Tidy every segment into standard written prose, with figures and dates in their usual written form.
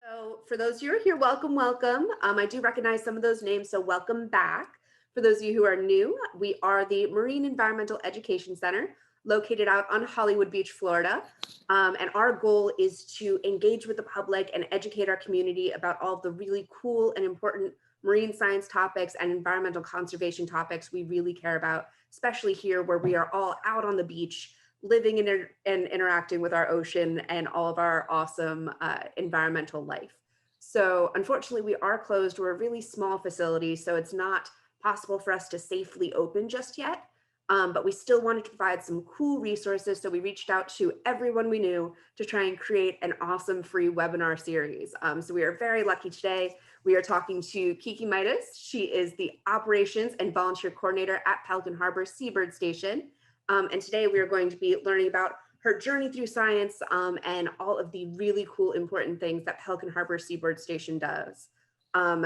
So for those of you who are here, welcome, welcome. I do recognize some of those names, so welcome back. For those of you who are new, we are the Marine Environmental Education Center located out on Hollywood Beach, Florida. And our goal is to engage with the public and educate our community about all of the really cool and important marine science topics and environmental conservation topics we really care about, especially here where we are all out on the beach living in and interacting with our ocean and all of our awesome environmental life. So unfortunately, we are closed. We're a really small facility, so it's not possible for us to safely open just yet. But we still wanted to provide some cool resources. So we reached out to everyone we knew to try and create an awesome free webinar series. So we are very lucky today. We are talking to Kiki Mutis. She is the Operations and Volunteer Coordinator at Pelican Harbor Seabird Station. And today we are going to be learning about her journey through science and all of the really cool, important things that Pelican Harbor Seabird Station does.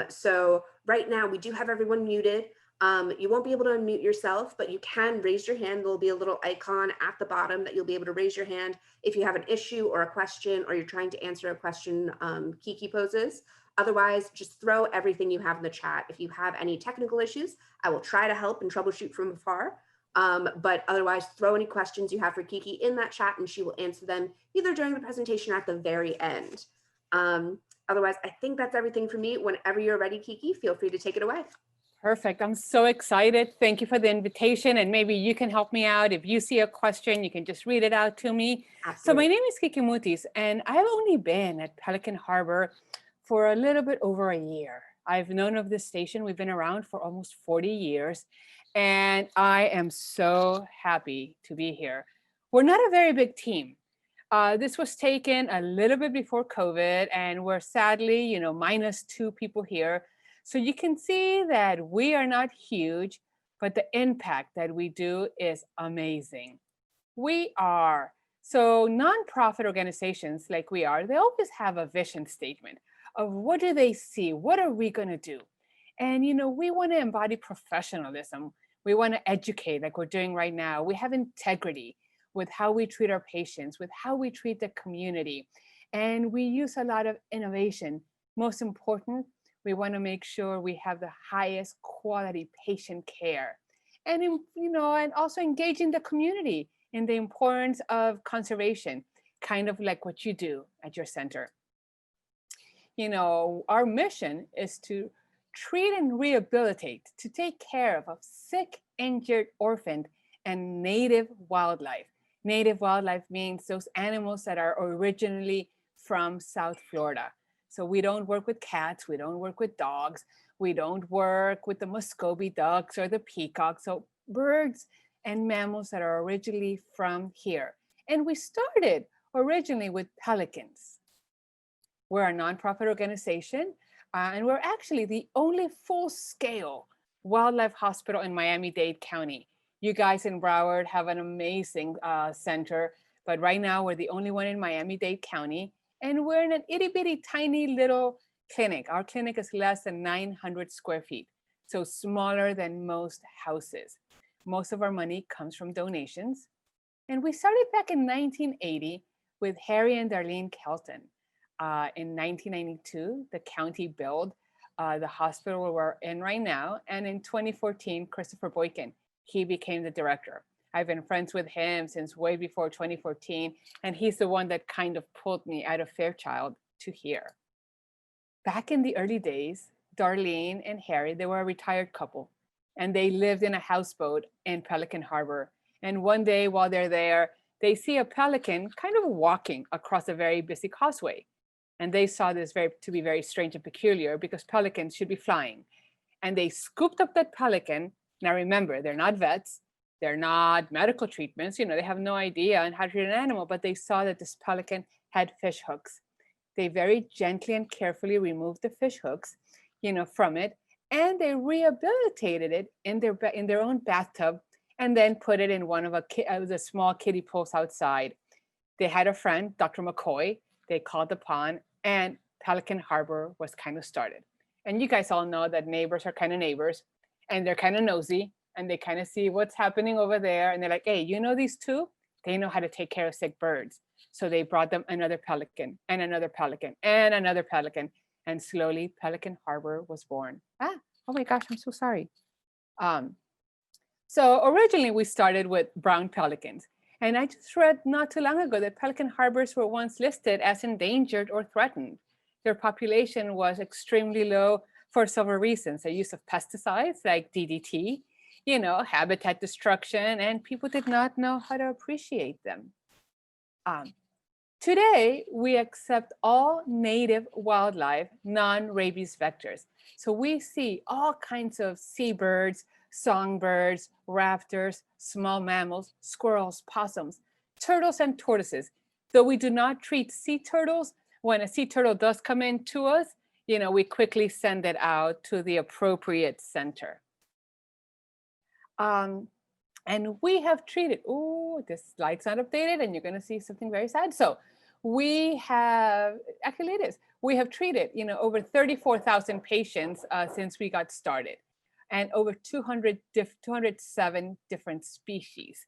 So right now we do have everyone muted. You won't be able to unmute yourself, but you can raise your hand. There'll be a little icon at the bottom that you'll be able to raise your hand if you have an issue or a question, or you're trying to answer a question Kiki poses. Otherwise, just throw everything you have in the chat. If you have any technical issues, I will try to help and troubleshoot from afar. But otherwise, throw any questions you have for Kiki in that chat and she will answer them either during the presentation or at the very end. Otherwise, I think that's everything for me. Whenever you're ready, Kiki, feel free to take it away. Perfect. I'm so excited. Thank you for the invitation. And maybe you can help me out. If you see a question, you can just read it out to me. Absolutely. So my name is Kiki Mutis, and I've only been at Pelican Harbor for a little bit over a year. I've known of this station. We've been around for almost 40 years. And I am so happy to be here. We're not a very big team. This was taken a little bit before COVID, and we're sadly, minus 2 people here. So you can see that we are not huge, but the impact that we do is amazing. We are. So nonprofit organizations like we are, they always have a vision statement of what do they see? What are we going to do? And, we want to embody professionalism. We want to educate like we're doing right now. We have integrity with how we treat our patients, with how we treat the community. And we use a lot of innovation. Most important, we want to make sure we have the highest quality patient care. And, and also engaging the community in the importance of conservation, kind of like what you do at your center. Our mission is to treat and rehabilitate, to take care of sick, injured, orphaned, and native wildlife. Native wildlife means those animals that are originally from South Florida. So we don't work with cats, we don't work with dogs, we don't work with the Muscovy ducks or the peacocks. So birds and mammals that are originally from here. And we started originally with pelicans. We're a nonprofit organization. And we're actually the only full-scale wildlife hospital in Miami-Dade County. You guys in Broward have an amazing center, but right now we're the only one in Miami-Dade County, and we're in an itty-bitty tiny little clinic. Our clinic is less than 900 square feet, so smaller than most houses. Most of our money comes from donations. And we started back in 1980 with Harry and Darleen Kelton. In 1992, the county built the hospital we're in right now. And in 2014, Christopher Boykin, he became the director. I've been friends with him since way before 2014. And he's the one that kind of pulled me out of Fairchild to here. Back in the early days, Darleen and Harry, they were a retired couple. And they lived in a houseboat in Pelican Harbor. And one day while they're there, they see a pelican kind of walking across a very busy causeway. And they saw this to be very strange and peculiar because pelicans should be flying. And they scooped up that pelican. Now remember, they're not vets. They're not medical treatments. They have no idea on how to treat an animal, but they saw that this pelican had fish hooks. They very gently and carefully removed the fish hooks, from it. And they rehabilitated it in their own bathtub and then put it in one of the small kiddie pools outside. They had a friend, Dr. McCoy. They called upon, and Pelican Harbor was kind of started. And you guys all know that neighbors are kind of neighbors, and they're kind of nosy, and they kind of see what's happening over there. And they're like, hey, these two? They know how to take care of sick birds. So they brought them another pelican and another pelican and another pelican. And slowly Pelican Harbor was born. Ah, oh my gosh, I'm so sorry. Um, so originally we started with brown pelicans. And I just read not too long ago that pelican harbors were once listed as endangered or threatened. Their population was extremely low for several reasons. The use of pesticides like DDT, habitat destruction, and people did not know how to appreciate them. Today, we accept all native wildlife, non-rabies vectors. So we see all kinds of seabirds, songbirds, raptors, small mammals, squirrels, possums, turtles, and tortoises. Though we do not treat sea turtles, when a sea turtle does come in to us, we quickly send it out to the appropriate center. And we have treated, oh, this slide's not updated and you're gonna see something very sad. So we have, actually it is, we have treated, over 34,000 patients since we got started, and over 207 different species.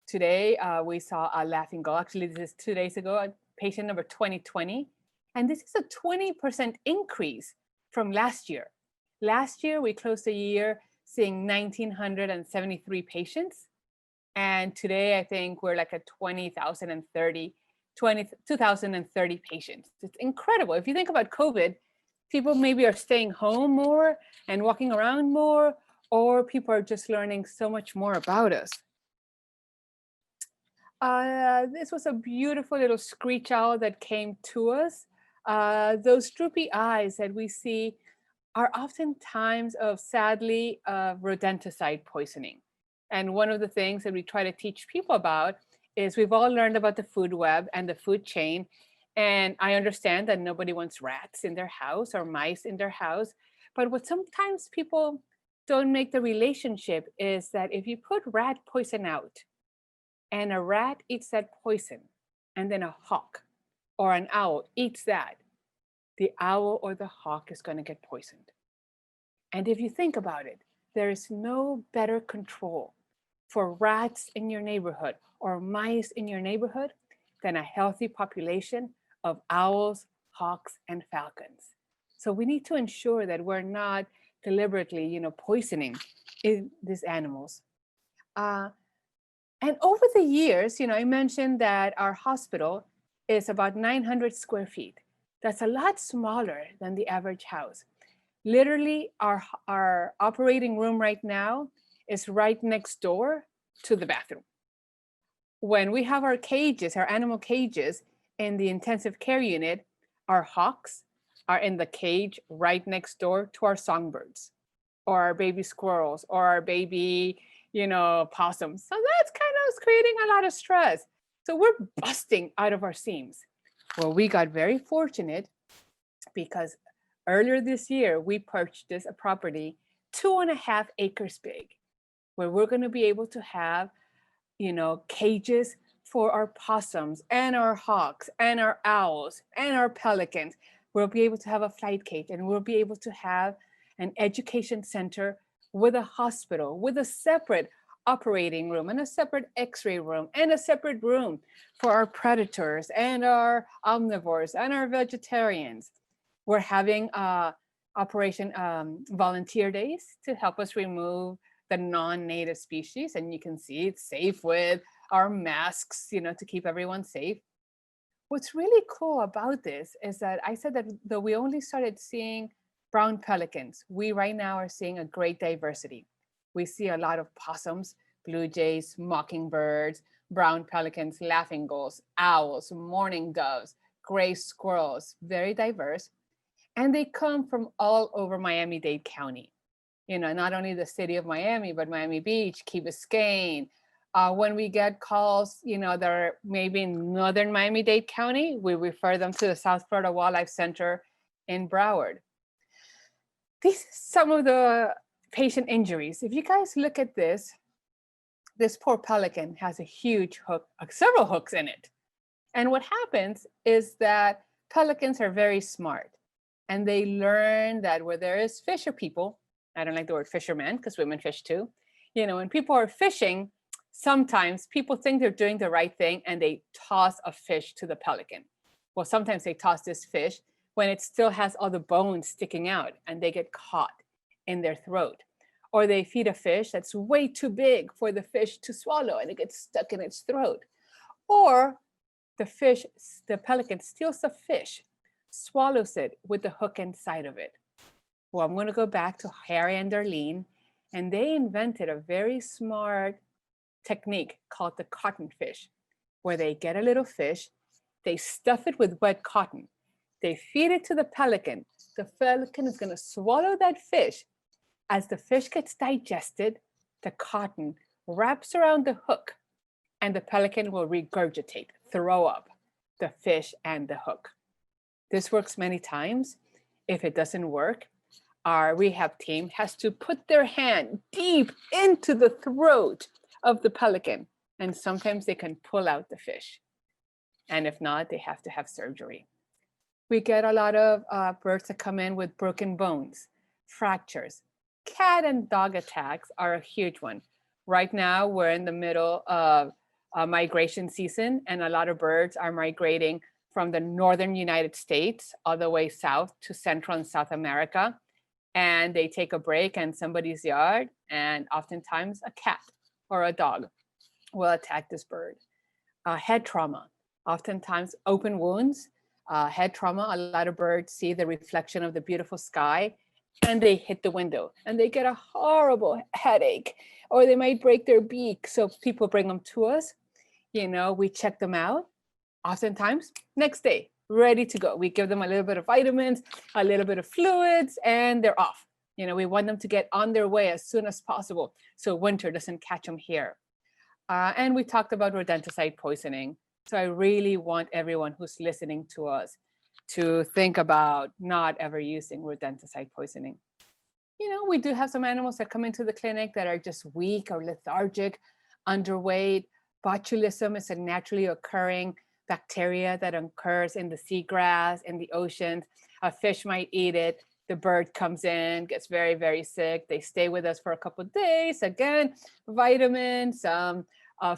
Today, we saw a laughing gull. Actually, this is 2 days ago, patient number 2020. And this is a 20% increase from last year. Last year, we closed the year seeing 1,973 patients. And today, I think we're like at 22,030 patients. It's incredible. If you think about COVID, people maybe are staying home more and walking around more, or people are just learning so much more about us. This was a beautiful little screech owl that came to us. Those droopy eyes that we see are oftentimes of, sadly, rodenticide poisoning. And one of the things that we try to teach people about is we've all learned about the food web and the food chain. And I understand that nobody wants rats in their house or mice in their house. But what sometimes people don't make the relationship is that if you put rat poison out and a rat eats that poison, and then a hawk or an owl eats that, the owl or the hawk is going to get poisoned. And if you think about it, there is no better control for rats in your neighborhood or mice in your neighborhood than a healthy population of owls, hawks, and falcons. So we need to ensure that we're not deliberately, poisoning these animals. And over the years, I mentioned that our hospital is about 900 square feet. That's a lot smaller than the average house. Literally, our operating room right now is right next door to the bathroom. When we have our cages, our animal cages in the intensive care unit, our hawks are in the cage right next door to our songbirds, or our baby squirrels, or our baby, possums. So that's kind of creating a lot of stress. So we're busting out of our seams. Well, we got very fortunate because earlier this year, we purchased a property 2.5 acres big, where we're going to be able to have, cages for our possums and our hawks and our owls and our pelicans. We'll be able to have a flight cage, and we'll be able to have an education center with a hospital, with a separate operating room and a separate x-ray room and a separate room for our predators and our omnivores and our vegetarians. We're having Operation Volunteer Days to help us remove the non-native species. And you can see it's safe with our masks, to keep everyone safe. What's really cool about this is that I said that though we only started seeing brown pelicans, we right now are seeing a great diversity. We see a lot of possums, blue jays, mockingbirds, brown pelicans, laughing gulls, owls, mourning doves, gray squirrels, very diverse. And they come from all over Miami-Dade County. Not only the city of Miami, but Miami Beach, Key Biscayne. When we get calls, that are maybe in northern Miami-Dade County, we refer them to the South Florida Wildlife Center in Broward. These are some of the patient injuries. If you guys look at this poor pelican has a huge hook, several hooks in it. And what happens is that pelicans are very smart, and they learn that where there is fisher people, I don't like the word fisherman because women fish too, when people are fishing, Sometimes people think they're doing the right thing and they toss a fish to the pelican. Well, sometimes they toss this fish when it still has all the bones sticking out and they get caught in their throat. Or they feed a fish that's way too big for the fish to swallow and it gets stuck in its throat. Or the pelican steals the fish, swallows it with the hook inside of it. Well, I'm going to go back to Harry and Darleen, and they invented a very smart technique called the cotton fish, where they get a little fish, they stuff it with wet cotton, they feed it to the pelican. The pelican is going to swallow that fish. As the fish gets digested, the cotton wraps around the hook, and the pelican will regurgitate, throw up the fish and the hook. This works many times. If it doesn't work, our rehab team has to put their hand deep into the throat of the pelican, and sometimes they can pull out the fish. And if not, they have to have surgery. We get a lot of birds that come in with broken bones, fractures. Cat and dog attacks are a huge one. Right now, we're in the middle of migration season, and a lot of birds are migrating from the northern United States all the way south to Central and South America. And they take a break in somebody's yard, and oftentimes a cat or a dog will attack this bird. Head trauma, oftentimes open wounds. Head trauma, a lot of birds see the reflection of the beautiful sky and they hit the window and they get a horrible headache, or they might break their beak. So people bring them to us. We check them out. Oftentimes, next day, ready to go. We give them a little bit of vitamins, a little bit of fluids, and they're off. We want them to get on their way as soon as possible so winter doesn't catch them here. And we talked about rodenticide poisoning. So I really want everyone who's listening to us to think about not ever using rodenticide poisoning. We do have some animals that come into the clinic that are just weak or lethargic, underweight. Botulism is a naturally occurring bacteria that occurs in the seagrass, in the oceans. A fish might eat it. The bird comes in, gets very, very sick. They stay with us for a couple of days. Again, vitamins,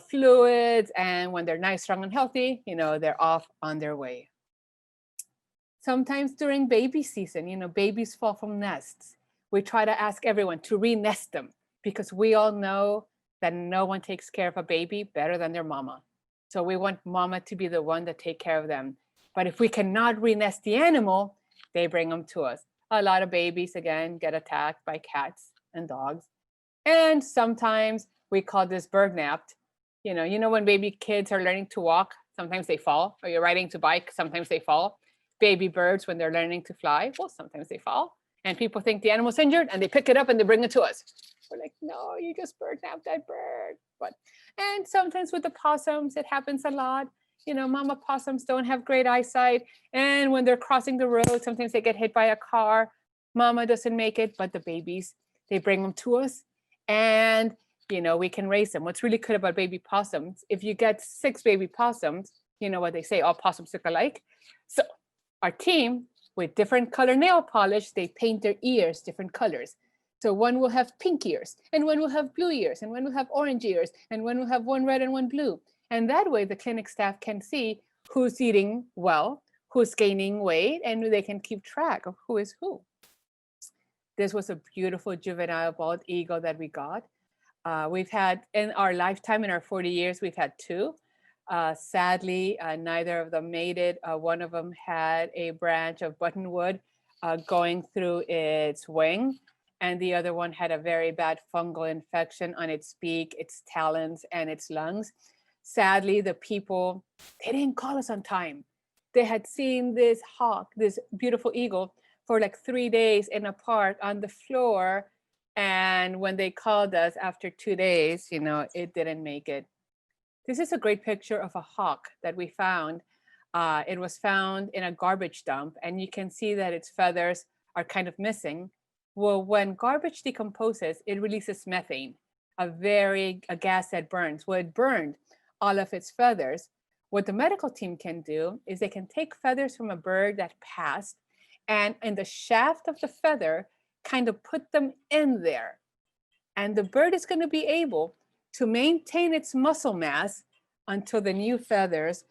fluids, and when they're nice, strong, and healthy, they're off on their way. Sometimes during baby season, babies fall from nests. We try to ask everyone to re-nest them because we all know that no one takes care of a baby better than their mama. So we want mama to be the one to take care of them. But if we cannot re-nest the animal, they bring them to us. A lot of babies, again, get attacked by cats and dogs. And sometimes we call this bird napped. When baby kids are learning to walk, sometimes they fall. Or you're riding to bike, sometimes they fall. Baby birds, when they're learning to fly, well, sometimes they fall. And people think the animal's injured and they pick it up and they bring it to us. We're like, no, you just bird napped that bird. And sometimes with the possums, it happens a lot. Mama possums don't have great eyesight. And when they're crossing the road, sometimes they get hit by a car. Mama doesn't make it, but the babies, they bring them to us. And, we can raise them. What's really good about baby possums, if you get 6 baby possums, you know what they say, all possums look alike. So our team, with different color nail polish, they paint their ears different colors. So one will have pink ears, and one will have blue ears, and one will have orange ears, and one will have one red and one blue. And that way the clinic staff can see who's eating well, who's gaining weight, and they can keep track of who is who. This was a beautiful juvenile bald eagle that we got. We've had, in our lifetime, in our 40 years, we've had 2. Sadly, neither of them made it. One of them had a branch of buttonwood going through its wing, and the other one had a very bad fungal infection on its beak, its talons, and its lungs. Sadly, the people, they didn't call us on time. They had seen this hawk, this beautiful eagle, for like 3 days in a park on the floor. And when they called us after 2 days, it didn't make it. This is a great picture of a hawk that we found. It was found in a garbage dump, and you can see that its feathers are kind of missing. Well, when garbage decomposes, it releases methane, a gas that burns. Well, it burned all of its feathers. What the medical team can do is they can take feathers from a bird that passed, and in the shaft of the feather, kind of put them in there. And the bird is going to be able to maintain its muscle mass until the new feathers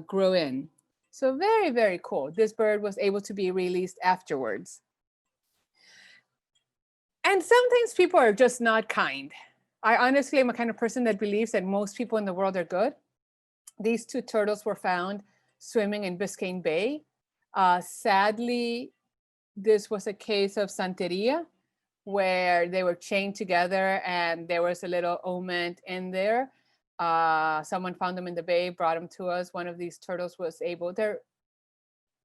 grow in. So very, very cool. This bird was able to be released afterwards. And sometimes people are just not kind. I honestly am a kind of person that believes that most people in the world are good. These two turtles were found swimming in Biscayne Bay. Sadly, this was a case of Santeria, where they were chained together and there was a little omen in there. Someone found them in the bay, brought them to us. One of these turtles was able, they're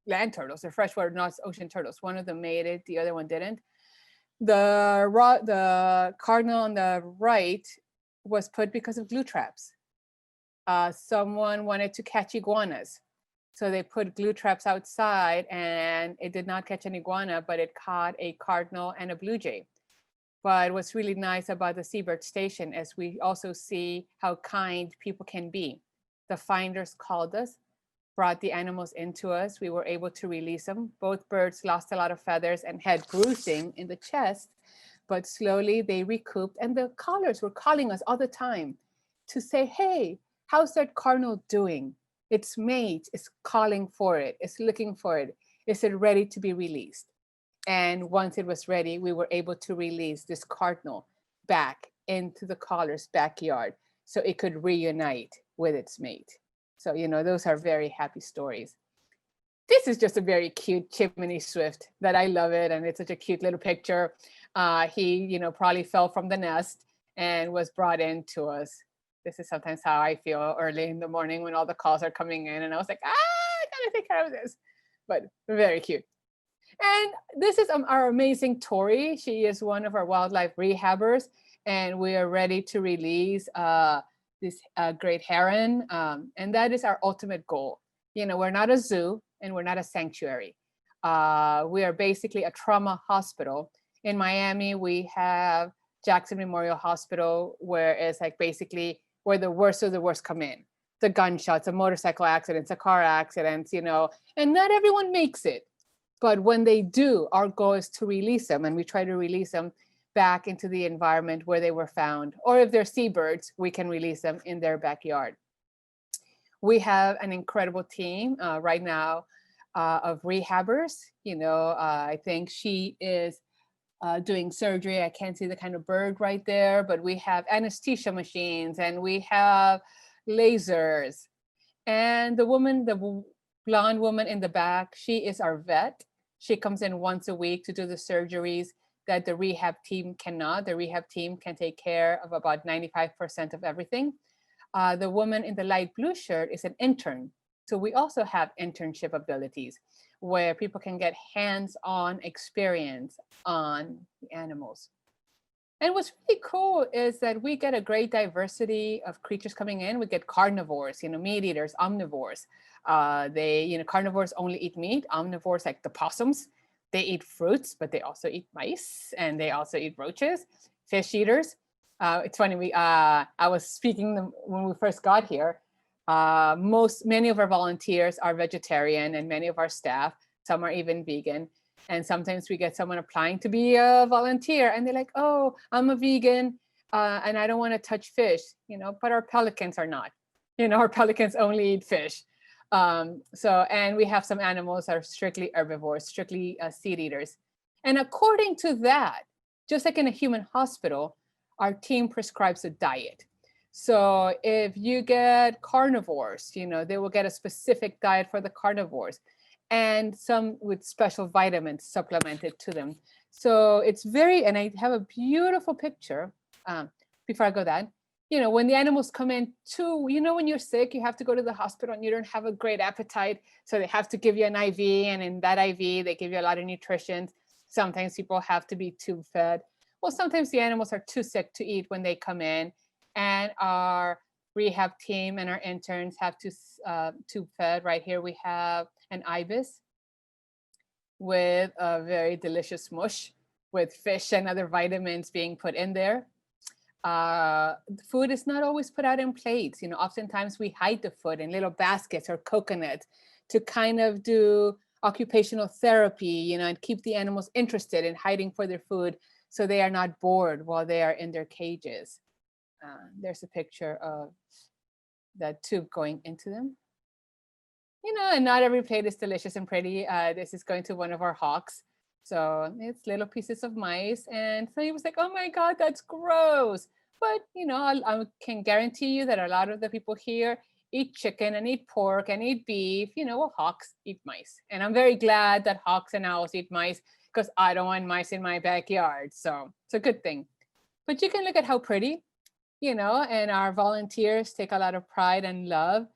land turtles, they're freshwater, not ocean turtles. One of them made it, the other one didn't. The cardinal on the right was put because of glue traps. Someone wanted to catch iguanas. So they put glue traps outside and it did not catch an iguana, but it caught a cardinal and a blue jay. But what's really nice about the Seabird Station is we also see how kind people can be. The finders called us, brought the animals into us. We were able to release them. Both birds lost a lot of feathers and had bruising in the chest, but slowly they recouped. And the callers were calling us all the time to say, hey, how's that cardinal doing? Its mate is calling for it, it's looking for it. Is it ready to be released? And once it was ready, we were able to release this cardinal back into the caller's backyard so it could reunite with its mate. So, you know, those are very happy stories. This is just a very cute chimney swift that I love it. And it's such a cute little picture. He, you know, probably fell from the nest and was brought in to us. This is sometimes how I feel early in the morning when all the calls are coming in. And I was like, I gotta take care of this. But very cute. And this is our amazing Tori. She is one of our wildlife rehabbers. And we are ready to release this great heron. And that is our ultimate goal. You know, we're not a zoo and we're not a sanctuary. We are basically a trauma hospital. In Miami, we have Jackson Memorial Hospital, where it's like basically where the worst of the worst come in. The gunshots, the motorcycle accidents, the car accidents, you know, and not everyone makes it. But when they do, our goal is to release them, and we try to release them back into the environment where they were found. Or if they're seabirds, we can release them in their backyard. We have an incredible team right now of rehabbers. You know, I think she is doing surgery. I can't see the kind of bird right there, but we have anesthesia machines and we have lasers. And the woman, the blonde woman in the back, she is our vet. She comes in once a week to do the surgeries that the rehab team cannot. The rehab team can take care of about 95% of everything. The woman in the light blue shirt is an intern. So we also have internship abilities where people can get hands-on experience on the animals. And what's really cool is that we get a great diversity of creatures coming in. We get carnivores, you know, meat eaters, omnivores. Carnivores only eat meat. Omnivores, like the possums, they eat fruits, but they also eat mice and they also eat roaches. Fish eaters. It's funny, I was speaking when we first got here. Many of our volunteers are vegetarian and many of our staff, some are even vegan. And sometimes we get someone applying to be a volunteer and they're like, oh, I'm a vegan and I don't want to touch fish, you know, but our pelicans are not. You know, our pelicans only eat fish. And we have some animals that are strictly herbivores, strictly seed eaters. And according to that, just like in a human hospital, our team prescribes a diet. So if you get carnivores, you know, they will get a specific diet for the carnivores and some with special vitamins supplemented to them. So it's and I have a beautiful picture before I go that, you know, when the animals come in too, you know, when you're sick, you have to go to the hospital and you don't have a great appetite. So they have to give you an IV, and in that IV, they give you a lot of nutrition. Sometimes people have to be tube fed. Well, sometimes the animals are too sick to eat when they come in, and our rehab team and our interns have to tube fed. Right here we have an ibis with a very delicious mush with fish and other vitamins being put in there. Food is not always put out in plates. You know, oftentimes we hide the food in little baskets or coconuts to kind of do occupational therapy, you know, and keep the animals interested in hiding for their food so they are not bored while they are in their cages. There's a picture of the tube going into them. And not every plate is delicious and pretty. This is going to one of our hawks. So it's little pieces of mice. And so he was like, oh my God, that's gross. But, I can guarantee you that a lot of the people here eat chicken and eat pork and eat beef. Well, hawks eat mice. And I'm very glad that hawks and owls eat mice because I don't want mice in my backyard. So it's a good thing. But you can look at how pretty, and our volunteers take a lot of pride and love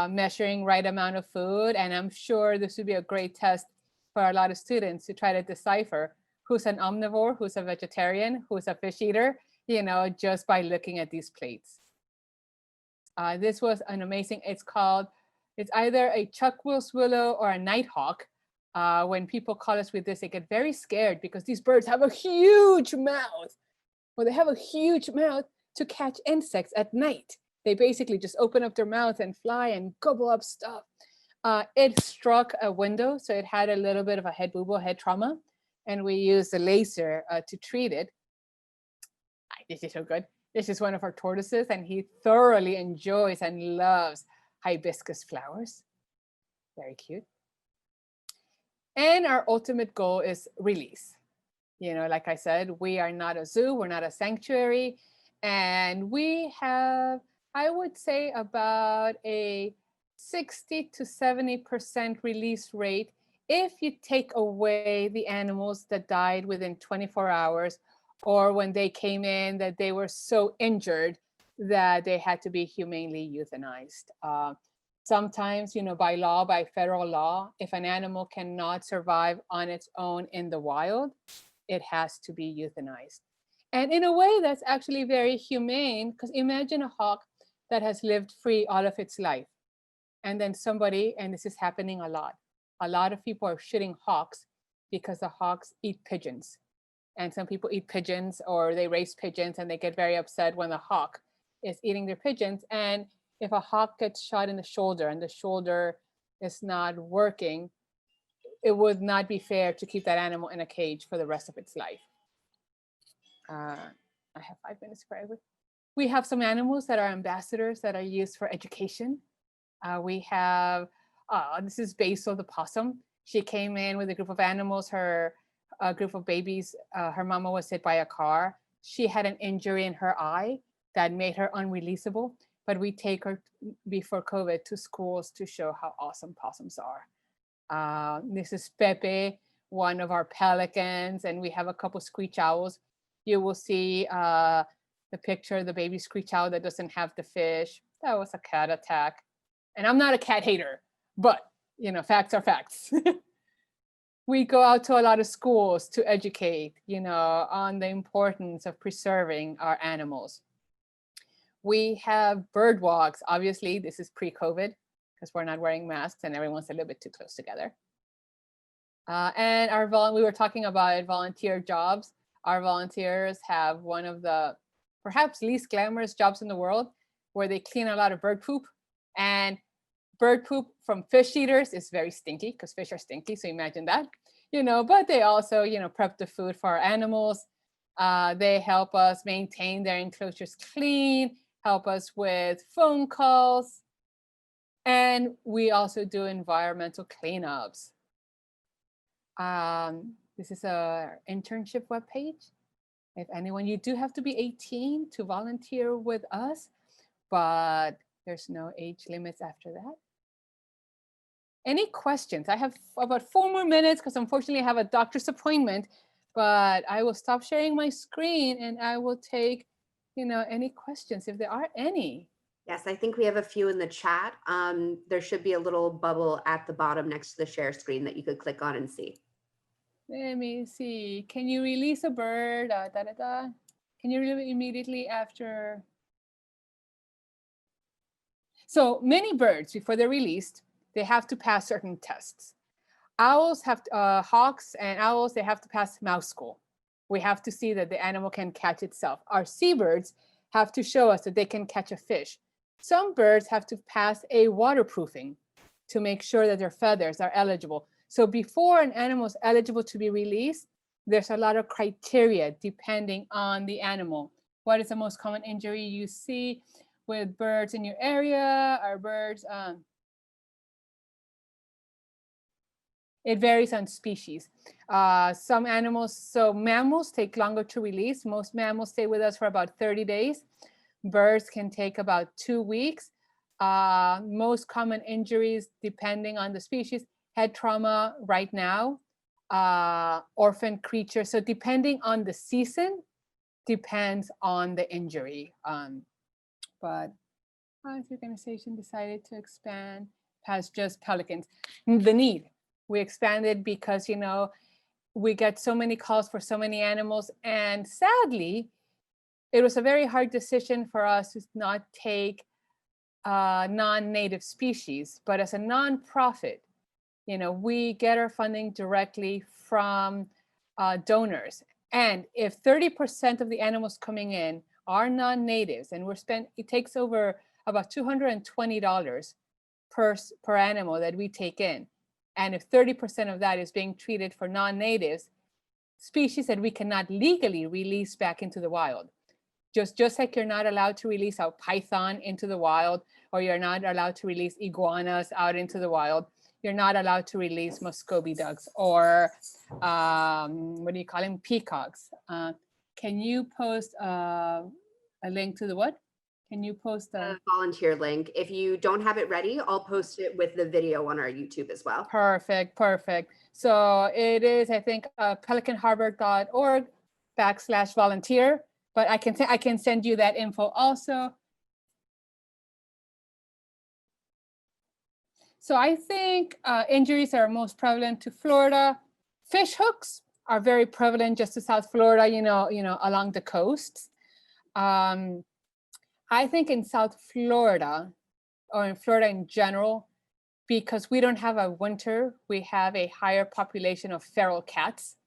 measuring right amount of food. And I'm sure this would be a great test for a lot of students to try to decipher who's an omnivore, who's a vegetarian, who's a fish eater, just by looking at these plates. This was an amazing, it's either a chuck-will's willow or a nighthawk. When people call us with this, they get very scared because these birds have a huge mouth. Well, they have a huge mouth to catch insects at night. They basically just open up their mouth and fly and gobble up stuff. It struck a window, so it had a little bit of a head trauma, and we used a laser to treat it. This is so good. This is one of our tortoises, and he thoroughly enjoys and loves hibiscus flowers. Very cute. And our ultimate goal is release. Like I said, we are not a zoo, we're not a sanctuary, and we have, I would say, about a 60 to 70% release rate if you take away the animals that died within 24 hours or when they came in that they were so injured that they had to be humanely euthanized. Sometimes, by federal law, if an animal cannot survive on its own in the wild, it has to be euthanized. And in a way, that's actually very humane, because imagine a hawk that has lived free all of its life. And then somebody, and this is happening a lot of people are shooting hawks because the hawks eat pigeons. And some people eat pigeons or they raise pigeons and they get very upset when the hawk is eating their pigeons. And if a hawk gets shot in the shoulder and the shoulder is not working, it would not be fair to keep that animal in a cage for the rest of its life. I have 5 minutes for everything. We have some animals that are ambassadors that are used for education. We have, this is Basil the possum. She came in with a group of animals, a group of babies. Her mama was hit by a car. She had an injury in her eye that made her unreleasable, but we take her before COVID to schools to show how awesome possums are. This is Pepe, one of our pelicans, and we have a couple screech owls. You will see the picture of the baby screech owl that doesn't have the fish. That was a cat attack. And I'm not a cat hater, but facts are facts. We go out to a lot of schools to educate, on the importance of preserving our animals. We have bird walks. Obviously, this is pre-COVID because we're not wearing masks and everyone's a little bit too close together. And we were talking about volunteer jobs. Our volunteers have one of the perhaps least glamorous jobs in the world, where they clean a lot of bird poop. And bird poop from fish eaters is very stinky because fish are stinky. So imagine that, but they also, prep the food for our animals. They help us maintain their enclosures clean, help us with phone calls. And we also do environmental cleanups. This is our internship webpage. If anyone, you do have to be 18 to volunteer with us, but there's no age limits after that. Any questions? I have about 4 more minutes because unfortunately I have a doctor's appointment, but I will stop sharing my screen and I will take, any questions if there are any. Yes, I think we have a few in the chat. There should be a little bubble at the bottom next to the share screen that you could click on and see. Let me see. Can you release a bird? Can you release immediately after? So many birds, before they're released, they have to pass certain tests. Hawks and owls, they have to pass mouse school. We have to see that the animal can catch itself. Our seabirds have to show us that they can catch a fish. Some birds have to pass a waterproofing to make sure that their feathers are eligible. So before an animal is eligible to be released, there's a lot of criteria depending on the animal. What is the most common injury you see with birds in your area? Are birds, it varies on species. Some animals, so mammals take longer to release. Most mammals stay with us for about 30 days. Birds can take about 2 weeks. Most common injuries, depending on the species, head trauma right now, orphaned creatures. So depending on the season, depends on the injury. But the organization decided to expand past just pelicans. The need. We expanded because, you know, we get so many calls for so many animals. And sadly, it was a very hard decision for us to not take non-native species. But as a nonprofit, you know, we get our funding directly from donors. And if 30% of the animals coming in are non-natives, and it takes over about $220 per animal that we take in. And if 30% of that is being treated for non-natives, species that we cannot legally release back into the wild. Just like you're not allowed to release a python into the wild, or you're not allowed to release iguanas out into the wild, you're not allowed to release Muscovy ducks or what do you call them? Peacocks. Can you post a link to the what? Can you post a volunteer link? If you don't have it ready, I'll post it with the video on our YouTube as well. Perfect, perfect. So it is, I think, pelicanharbor.org/volunteer, but I can send you that info also. So I think injuries are most prevalent to Florida. Fish hooks are very prevalent just to South Florida, you know, along the coast. I think in South Florida, or in Florida in general, because we don't have a winter, we have a higher population of feral cats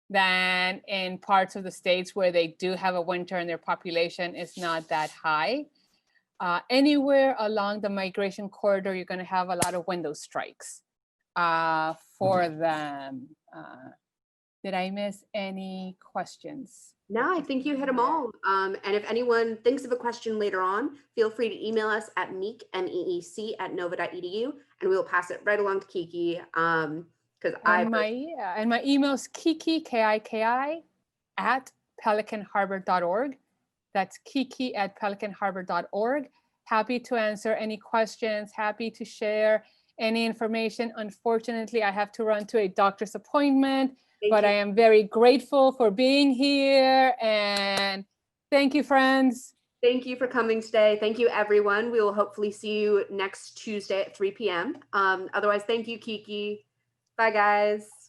than in parts of the states where they do have a winter and their population is not that high. Anywhere along the migration corridor, you're going to have a lot of window strikes for them. Did I miss any questions? No, I think you hit them all. And if anyone thinks of a question later on, feel free to email us at MEEC, MEEC @nova.edu, and we will pass it right along to Kiki. Because and my email is Kiki, Kiki, @pelicanharbor.org. That's Kiki @pelicanharbor.org. Happy to answer any questions, happy to share any information. Unfortunately, I have to run to a doctor's appointment, but I am very grateful for being here. And thank you, friends. Thank you for coming today. Thank you, everyone. We will hopefully see you next Tuesday at 3 p.m. Otherwise, thank you, Kiki. Bye, guys.